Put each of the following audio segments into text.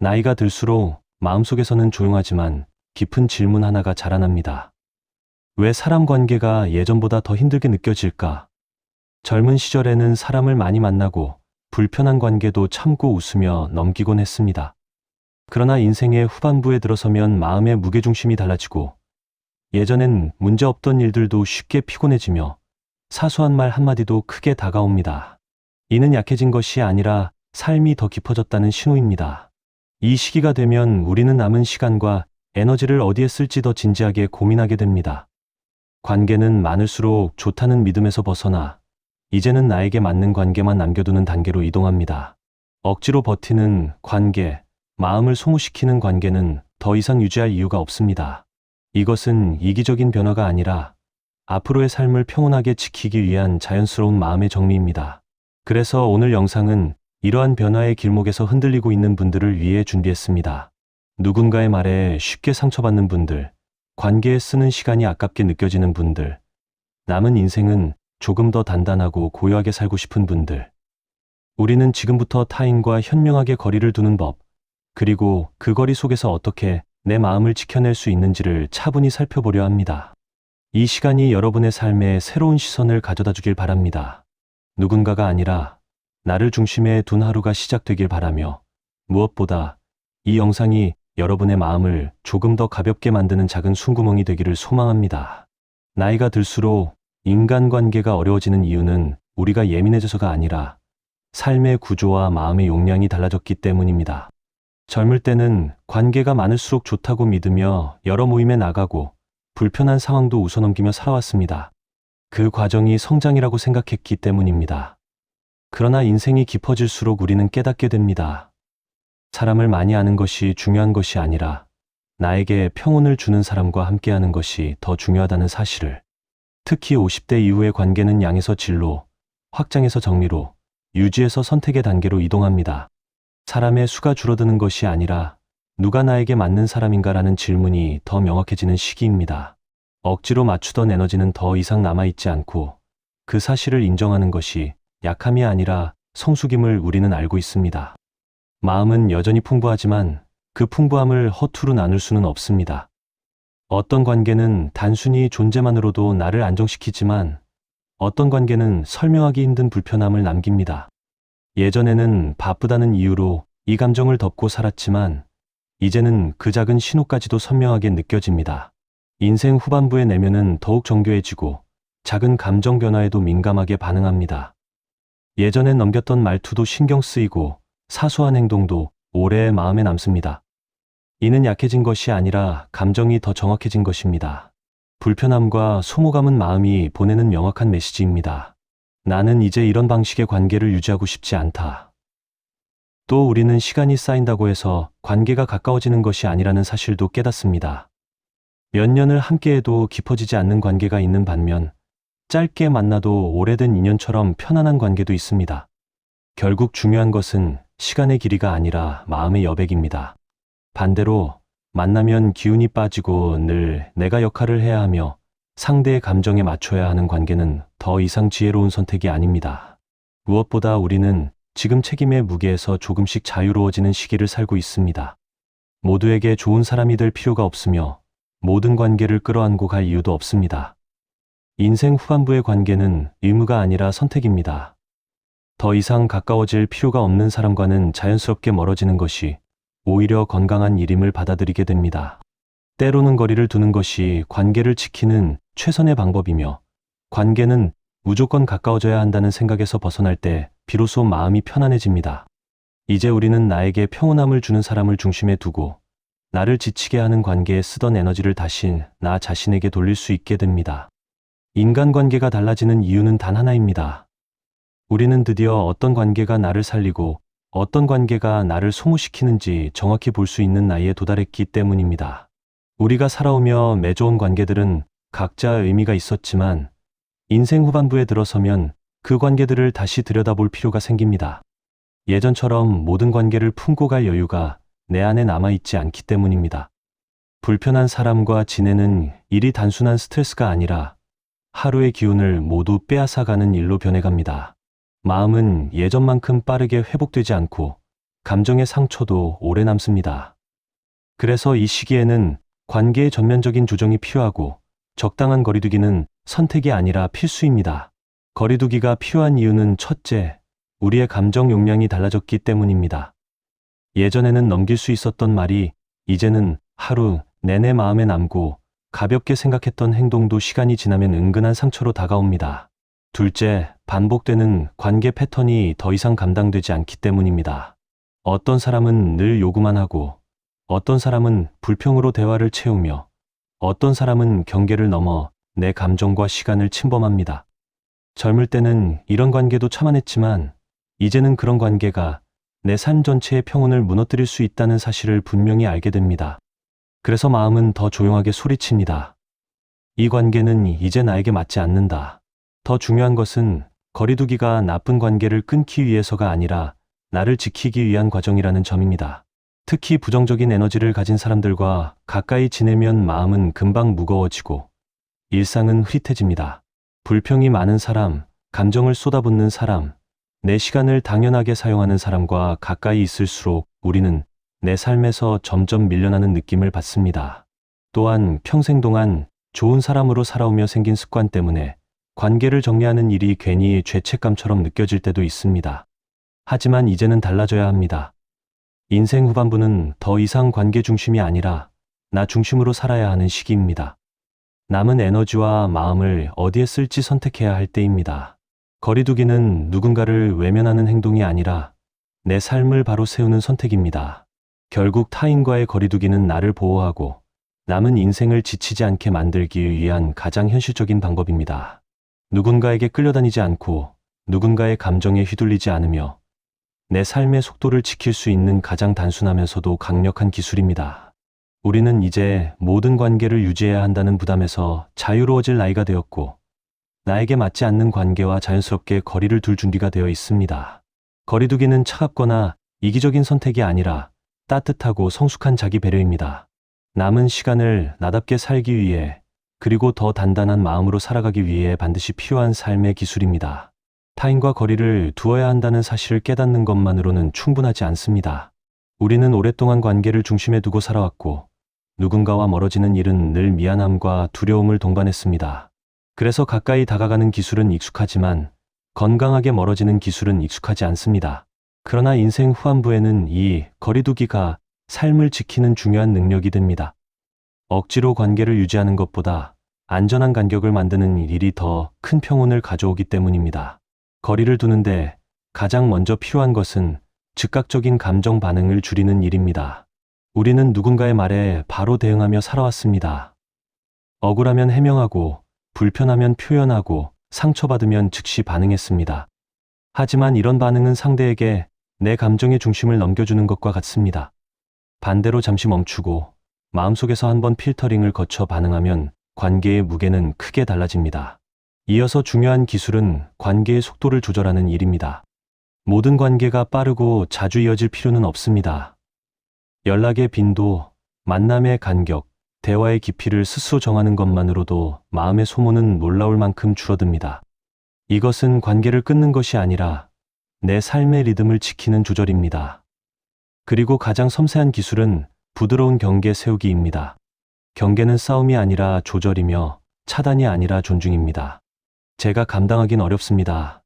나이가 들수록 마음속에서는 조용하지만 깊은 질문 하나가 자라납니다. 왜 사람 관계가 예전보다 더 힘들게 느껴질까? 젊은 시절에는 사람을 많이 만나고 불편한 관계도 참고 웃으며 넘기곤 했습니다. 그러나 인생의 후반부에 들어서면 마음의 무게중심이 달라지고 예전엔 문제없던 일들도 쉽게 피곤해지며 사소한 말 한마디도 크게 다가옵니다. 이는 약해진 것이 아니라 삶이 더 깊어졌다는 신호입니다. 이 시기가 되면 우리는 남은 시간과 에너지를 어디에 쓸지 더 진지하게 고민하게 됩니다. 관계는 많을수록 좋다는 믿음에서 벗어나 이제는 나에게 맞는 관계만 남겨두는 단계로 이동합니다. 억지로 버티는 관계, 마음을 소모시키는 관계는 더 이상 유지할 이유가 없습니다. 이것은 이기적인 변화가 아니라 앞으로의 삶을 평온하게 지키기 위한 자연스러운 마음의 정리입니다. 그래서 오늘 영상은 이러한 변화의 길목에서 흔들리고 있는 분들을 위해 준비했습니다. 누군가의 말에 쉽게 상처받는 분들, 관계에 쓰는 시간이 아깝게 느껴지는 분들, 남은 인생은 조금 더 단단하고 고요하게 살고 싶은 분들. 우리는 지금부터 타인과 현명하게 거리를 두는 법, 그리고 그 거리 속에서 어떻게 내 마음을 지켜낼 수 있는지를 차분히 살펴보려 합니다. 이 시간이 여러분의 삶에 새로운 시선을 가져다 주길 바랍니다. 누군가가 아니라 나를 중심에 둔 하루가 시작되길 바라며, 무엇보다 이 영상이 여러분의 마음을 조금 더 가볍게 만드는 작은 숨구멍이 되기를 소망합니다. 나이가 들수록 인간관계가 어려워지는 이유는 우리가 예민해져서가 아니라 삶의 구조와 마음의 용량이 달라졌기 때문입니다. 젊을 때는 관계가 많을수록 좋다고 믿으며 여러 모임에 나가고 불편한 상황도 웃어넘기며 살아왔습니다. 그 과정이 성장이라고 생각했기 때문입니다. 그러나 인생이 깊어질수록 우리는 깨닫게 됩니다. 사람을 많이 아는 것이 중요한 것이 아니라 나에게 평온을 주는 사람과 함께하는 것이 더 중요하다는 사실을. 특히 50대 이후의 관계는 양에서 질로, 확장에서 정리로, 유지에서 선택의 단계로 이동합니다. 사람의 수가 줄어드는 것이 아니라 누가 나에게 맞는 사람인가라는 질문이 더 명확해지는 시기입니다. 억지로 맞추던 에너지는 더 이상 남아있지 않고 그 사실을 인정하는 것이 약함이 아니라 성숙임을 우리는 알고 있습니다. 마음은 여전히 풍부하지만 그 풍부함을 허투루 나눌 수는 없습니다. 어떤 관계는 단순히 존재만으로도 나를 안정시키지만 어떤 관계는 설명하기 힘든 불편함을 남깁니다. 예전에는 바쁘다는 이유로 이 감정을 덮고 살았지만 이제는 그 작은 신호까지도 선명하게 느껴집니다. 인생 후반부의 내면은 더욱 정교해지고 작은 감정 변화에도 민감하게 반응합니다. 예전엔 넘겼던 말투도 신경 쓰이고 사소한 행동도 오래 마음에 남습니다. 이는 약해진 것이 아니라 감정이 더 정확해진 것입니다. 불편함과 소모감은 마음이 보내는 명확한 메시지입니다. 나는 이제 이런 방식의 관계를 유지하고 싶지 않다. 또 우리는 시간이 쌓인다고 해서 관계가 가까워지는 것이 아니라는 사실도 깨닫습니다. 몇 년을 함께해도 깊어지지 않는 관계가 있는 반면 짧게 만나도 오래된 인연처럼 편안한 관계도 있습니다. 결국 중요한 것은 시간의 길이가 아니라 마음의 여백입니다. 반대로 만나면 기운이 빠지고 늘 내가 역할을 해야 하며 상대의 감정에 맞춰야 하는 관계는 더 이상 지혜로운 선택이 아닙니다. 무엇보다 우리는 지금 책임의 무게에서 조금씩 자유로워지는 시기를 살고 있습니다. 모두에게 좋은 사람이 될 필요가 없으며 모든 관계를 끌어안고 갈 이유도 없습니다. 인생 후반부의 관계는 의무가 아니라 선택입니다. 더 이상 가까워질 필요가 없는 사람과는 자연스럽게 멀어지는 것이 오히려 건강한 일임을 받아들이게 됩니다. 때로는 거리를 두는 것이 관계를 지키는 최선의 방법이며 관계는 무조건 가까워져야 한다는 생각에서 벗어날 때 비로소 마음이 편안해집니다. 이제 우리는 나에게 평온함을 주는 사람을 중심에 두고 나를 지치게 하는 관계에 쓰던 에너지를 다시 나 자신에게 돌릴 수 있게 됩니다. 인간관계가 달라지는 이유는 단 하나입니다. 우리는 드디어 어떤 관계가 나를 살리고 어떤 관계가 나를 소모시키는지 정확히 볼 수 있는 나이에 도달했기 때문입니다. 우리가 살아오며 맺어온 관계들은 각자 의미가 있었지만 인생 후반부에 들어서면 그 관계들을 다시 들여다볼 필요가 생깁니다. 예전처럼 모든 관계를 품고 갈 여유가 내 안에 남아있지 않기 때문입니다. 불편한 사람과 지내는 일이 단순한 스트레스가 아니라 하루의 기운을 모두 빼앗아가는 일로 변해갑니다. 마음은 예전만큼 빠르게 회복되지 않고 감정의 상처도 오래 남습니다. 그래서 이 시기에는 관계의 전면적인 조정이 필요하고 적당한 거리두기는 선택이 아니라 필수입니다. 거리두기가 필요한 이유는 첫째, 우리의 감정 용량이 달라졌기 때문입니다. 예전에는 넘길 수 있었던 말이 이제는 하루 내내 마음에 남고 가볍게 생각했던 행동도 시간이 지나면 은근한 상처로 다가옵니다. 둘째, 반복되는 관계 패턴이 더 이상 감당되지 않기 때문입니다. 어떤 사람은 늘 요구만 하고, 어떤 사람은 불평으로 대화를 채우며, 어떤 사람은 경계를 넘어 내 감정과 시간을 침범합니다. 젊을 때는 이런 관계도 참아냈지만, 이제는 그런 관계가 내 삶 전체의 평온을 무너뜨릴 수 있다는 사실을 분명히 알게 됩니다. 그래서 마음은 더 조용하게 소리칩니다. 이 관계는 이제 나에게 맞지 않는다. 더 중요한 것은 거리두기가 나쁜 관계를 끊기 위해서가 아니라 나를 지키기 위한 과정이라는 점입니다. 특히 부정적인 에너지를 가진 사람들과 가까이 지내면 마음은 금방 무거워지고 일상은 흐릿해집니다. 불평이 많은 사람, 감정을 쏟아붓는 사람, 내 시간을 당연하게 사용하는 사람과 가까이 있을수록 우리는 내 삶에서 점점 밀려나는 느낌을 받습니다. 또한 평생 동안 좋은 사람으로 살아오며 생긴 습관 때문에 관계를 정리하는 일이 괜히 죄책감처럼 느껴질 때도 있습니다. 하지만 이제는 달라져야 합니다. 인생 후반부는 더 이상 관계 중심이 아니라 나 중심으로 살아야 하는 시기입니다. 남은 에너지와 마음을 어디에 쓸지 선택해야 할 때입니다. 거리두기는 누군가를 외면하는 행동이 아니라 내 삶을 바로 세우는 선택입니다. 결국 타인과의 거리두기는 나를 보호하고 남은 인생을 지치지 않게 만들기 위한 가장 현실적인 방법입니다. 누군가에게 끌려다니지 않고 누군가의 감정에 휘둘리지 않으며 내 삶의 속도를 지킬 수 있는 가장 단순하면서도 강력한 기술입니다. 우리는 이제 모든 관계를 유지해야 한다는 부담에서 자유로워질 나이가 되었고 나에게 맞지 않는 관계와 자연스럽게 거리를 둘 준비가 되어 있습니다. 거리두기는 차갑거나 이기적인 선택이 아니라 따뜻하고 성숙한 자기 배려입니다. 남은 시간을 나답게 살기 위해 그리고 더 단단한 마음으로 살아가기 위해 반드시 필요한 삶의 기술입니다. 타인과 거리를 두어야 한다는 사실을 깨닫는 것만으로는 충분하지 않습니다. 우리는 오랫동안 관계를 중심에 두고 살아왔고 누군가와 멀어지는 일은 늘 미안함과 두려움을 동반했습니다. 그래서 가까이 다가가는 기술은 익숙하지만 건강하게 멀어지는 기술은 익숙하지 않습니다. 그러나 인생 후반부에는 이 거리두기가 삶을 지키는 중요한 능력이 됩니다. 억지로 관계를 유지하는 것보다 안전한 간격을 만드는 일이 더 큰 평온을 가져오기 때문입니다. 거리를 두는데 가장 먼저 필요한 것은 즉각적인 감정 반응을 줄이는 일입니다. 우리는 누군가의 말에 바로 대응하며 살아왔습니다. 억울하면 해명하고 불편하면 표현하고 상처받으면 즉시 반응했습니다. 하지만 이런 반응은 상대에게 내 감정의 중심을 넘겨주는 것과 같습니다. 반대로 잠시 멈추고 마음속에서 한번 필터링을 거쳐 반응하면 관계의 무게는 크게 달라집니다. 이어서 중요한 기술은 관계의 속도를 조절하는 일입니다. 모든 관계가 빠르고 자주 이어질 필요는 없습니다. 연락의 빈도, 만남의 간격, 대화의 깊이를 스스로 정하는 것만으로도 마음의 소모는 놀라울 만큼 줄어듭니다. 이것은 관계를 끊는 것이 아니라 내 삶의 리듬을 지키는 조절입니다. 그리고 가장 섬세한 기술은 부드러운 경계 세우기입니다. 경계는 싸움이 아니라 조절이며 차단이 아니라 존중입니다. 제가 감당하긴 어렵습니다.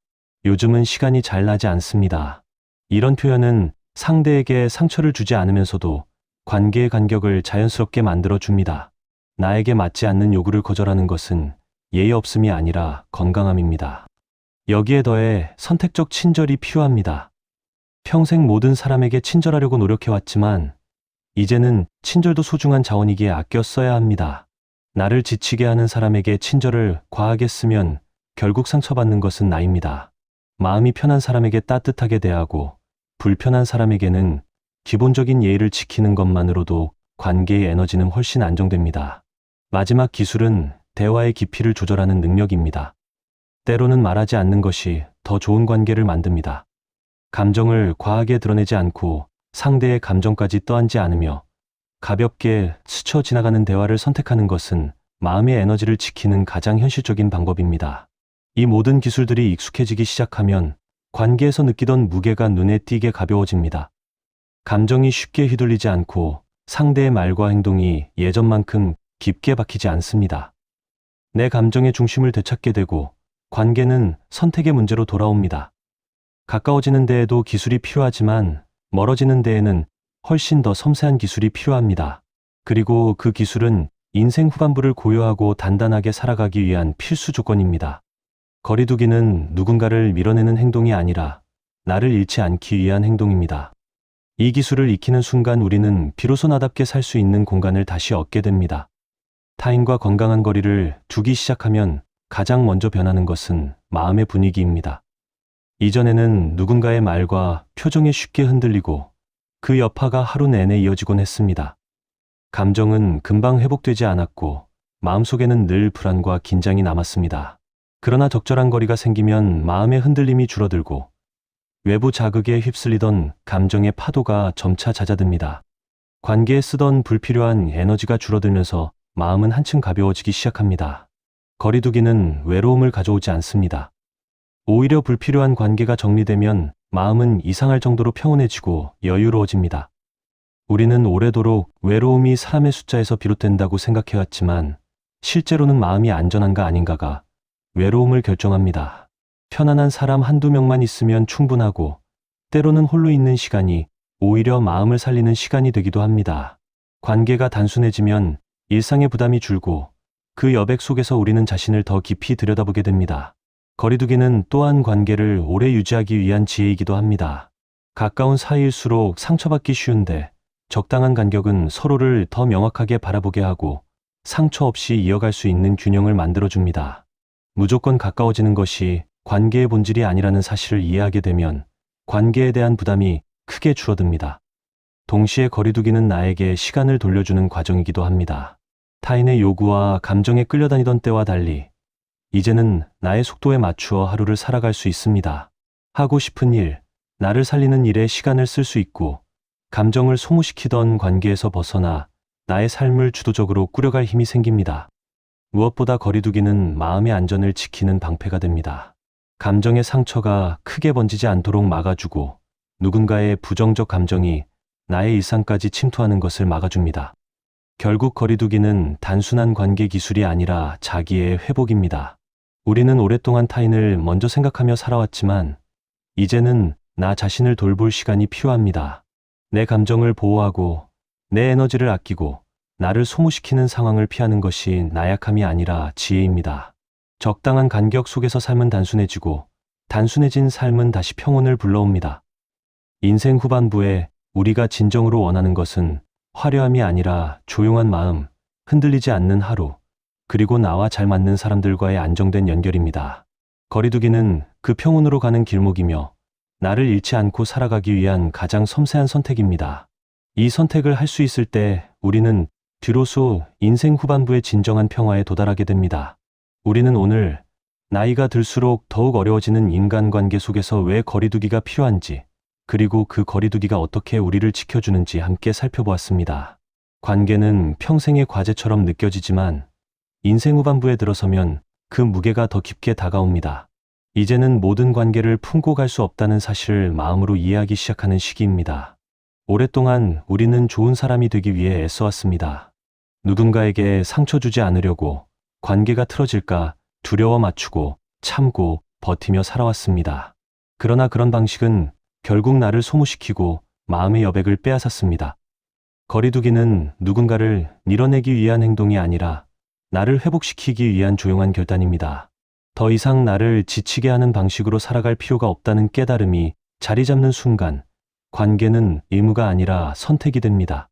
요즘은 시간이 잘 나지 않습니다. 이런 표현은 상대에게 상처를 주지 않으면서도 관계의 간격을 자연스럽게 만들어 줍니다. 나에게 맞지 않는 요구를 거절하는 것은 예의 없음이 아니라 건강함입니다. 여기에 더해 선택적 친절이 필요합니다. 평생 모든 사람에게 친절하려고 노력해왔지만 이제는 친절도 소중한 자원이기에 아껴 써야 합니다. 나를 지치게 하는 사람에게 친절을 과하게 쓰면 결국 상처받는 것은 나입니다. 마음이 편한 사람에게 따뜻하게 대하고 불편한 사람에게는 기본적인 예의를 지키는 것만으로도 관계의 에너지는 훨씬 안정됩니다. 마지막 기술은 대화의 깊이를 조절하는 능력입니다. 때로는 말하지 않는 것이 더 좋은 관계를 만듭니다. 감정을 과하게 드러내지 않고 상대의 감정까지 떠안지 않으며 가볍게 스쳐 지나가는 대화를 선택하는 것은 마음의 에너지를 지키는 가장 현실적인 방법입니다. 이 모든 기술들이 익숙해지기 시작하면 관계에서 느끼던 무게가 눈에 띄게 가벼워집니다. 감정이 쉽게 휘둘리지 않고 상대의 말과 행동이 예전만큼 깊게 박히지 않습니다. 내 감정의 중심을 되찾게 되고 관계는 선택의 문제로 돌아옵니다. 가까워지는 데에도 기술이 필요하지만 멀어지는 데에는 훨씬 더 섬세한 기술이 필요합니다. 그리고 그 기술은 인생 후반부를 고요하고 단단하게 살아가기 위한 필수 조건입니다. 거리두기는 누군가를 밀어내는 행동이 아니라 나를 잃지 않기 위한 행동입니다. 이 기술을 익히는 순간 우리는 비로소 나답게 살 수 있는 공간을 다시 얻게 됩니다. 타인과 건강한 거리를 두기 시작하면 가장 먼저 변하는 것은 마음의 분위기입니다. 이전에는 누군가의 말과 표정에 쉽게 흔들리고 그 여파가 하루 내내 이어지곤 했습니다. 감정은 금방 회복되지 않았고 마음속에는 늘 불안과 긴장이 남았습니다. 그러나 적절한 거리가 생기면 마음의 흔들림이 줄어들고 외부 자극에 휩쓸리던 감정의 파도가 점차 잦아듭니다. 관계에 쓰던 불필요한 에너지가 줄어들면서 마음은 한층 가벼워지기 시작합니다. 거리두기는 외로움을 가져오지 않습니다. 오히려 불필요한 관계가 정리되면 마음은 이상할 정도로 평온해지고 여유로워집니다. 우리는 오래도록 외로움이 사람의 숫자에서 비롯된다고 생각해왔지만 실제로는 마음이 안전한가 아닌가가 외로움을 결정합니다. 편안한 사람 한두 명만 있으면 충분하고 때로는 홀로 있는 시간이 오히려 마음을 살리는 시간이 되기도 합니다. 관계가 단순해지면 일상의 부담이 줄고 그 여백 속에서 우리는 자신을 더 깊이 들여다보게 됩니다. 거리두기는 또한 관계를 오래 유지하기 위한 지혜이기도 합니다. 가까운 사이일수록 상처받기 쉬운데 적당한 간격은 서로를 더 명확하게 바라보게 하고 상처 없이 이어갈 수 있는 균형을 만들어줍니다. 무조건 가까워지는 것이 관계의 본질이 아니라는 사실을 이해하게 되면 관계에 대한 부담이 크게 줄어듭니다. 동시에 거리두기는 나에게 시간을 돌려주는 과정이기도 합니다. 타인의 요구와 감정에 끌려다니던 때와 달리 이제는 나의 속도에 맞추어 하루를 살아갈 수 있습니다. 하고 싶은 일, 나를 살리는 일에 시간을 쓸 수 있고 감정을 소모시키던 관계에서 벗어나 나의 삶을 주도적으로 꾸려갈 힘이 생깁니다. 무엇보다 거리두기는 마음의 안전을 지키는 방패가 됩니다. 감정의 상처가 크게 번지지 않도록 막아주고 누군가의 부정적 감정이 나의 일상까지 침투하는 것을 막아줍니다. 결국 거리두기는 단순한 관계 기술이 아니라 자기의 회복입니다. 우리는 오랫동안 타인을 먼저 생각하며 살아왔지만 이제는 나 자신을 돌볼 시간이 필요합니다. 내 감정을 보호하고 내 에너지를 아끼고 나를 소모시키는 상황을 피하는 것이 나약함이 아니라 지혜입니다. 적당한 간격 속에서 삶은 단순해지고 단순해진 삶은 다시 평온을 불러옵니다. 인생 후반부에 우리가 진정으로 원하는 것은 화려함이 아니라 조용한 마음, 흔들리지 않는 하루, 그리고 나와 잘 맞는 사람들과의 안정된 연결입니다. 거리두기는 그 평온으로 가는 길목이며 나를 잃지 않고 살아가기 위한 가장 섬세한 선택입니다. 이 선택을 할 수 있을 때 우리는 비로소 인생 후반부의 진정한 평화에 도달하게 됩니다. 우리는 오늘 나이가 들수록 더욱 어려워지는 인간관계 속에서 왜 거리두기가 필요한지, 그리고 그 거리두기가 어떻게 우리를 지켜주는지 함께 살펴보았습니다. 관계는 평생의 과제처럼 느껴지지만 인생 후반부에 들어서면 그 무게가 더 깊게 다가옵니다. 이제는 모든 관계를 품고 갈 수 없다는 사실을 마음으로 이해하기 시작하는 시기입니다. 오랫동안 우리는 좋은 사람이 되기 위해 애써왔습니다. 누군가에게 상처 주지 않으려고 관계가 틀어질까 두려워 맞추고 참고 버티며 살아왔습니다. 그러나 그런 방식은 결국 나를 소모시키고 마음의 여백을 빼앗았습니다. 거리두기는 누군가를 밀어내기 위한 행동이 아니라 나를 회복시키기 위한 조용한 결단입니다. 더 이상 나를 지치게 하는 방식으로 살아갈 필요가 없다는 깨달음이 자리 잡는 순간 관계는 의무가 아니라 선택이 됩니다.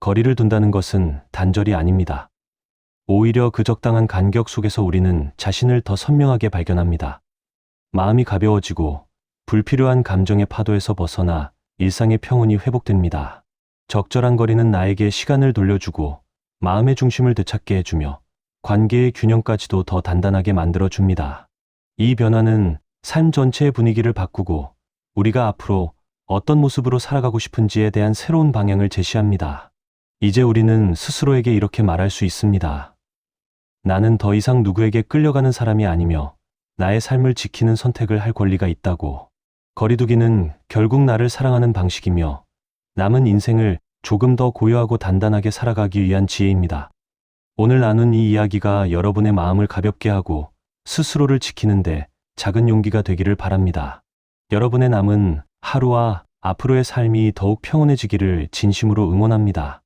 거리를 둔다는 것은 단절이 아닙니다. 오히려 그 적당한 간격 속에서 우리는 자신을 더 선명하게 발견합니다. 마음이 가벼워지고 불필요한 감정의 파도에서 벗어나 일상의 평온이 회복됩니다. 적절한 거리는 나에게 시간을 돌려주고 마음의 중심을 되찾게 해주며 관계의 균형까지도 더 단단하게 만들어줍니다. 이 변화는 삶 전체의 분위기를 바꾸고 우리가 앞으로 어떤 모습으로 살아가고 싶은지에 대한 새로운 방향을 제시합니다. 이제 우리는 스스로에게 이렇게 말할 수 있습니다. 나는 더 이상 누구에게 끌려가는 사람이 아니며 나의 삶을 지키는 선택을 할 권리가 있다고. 거리두기는 결국 나를 사랑하는 방식이며 남은 인생을 조금 더 고요하고 단단하게 살아가기 위한 지혜입니다. 오늘 나눈 이 이야기가 여러분의 마음을 가볍게 하고 스스로를 지키는데 작은 용기가 되기를 바랍니다. 여러분의 남은 하루와 앞으로의 삶이 더욱 평온해지기를 진심으로 응원합니다.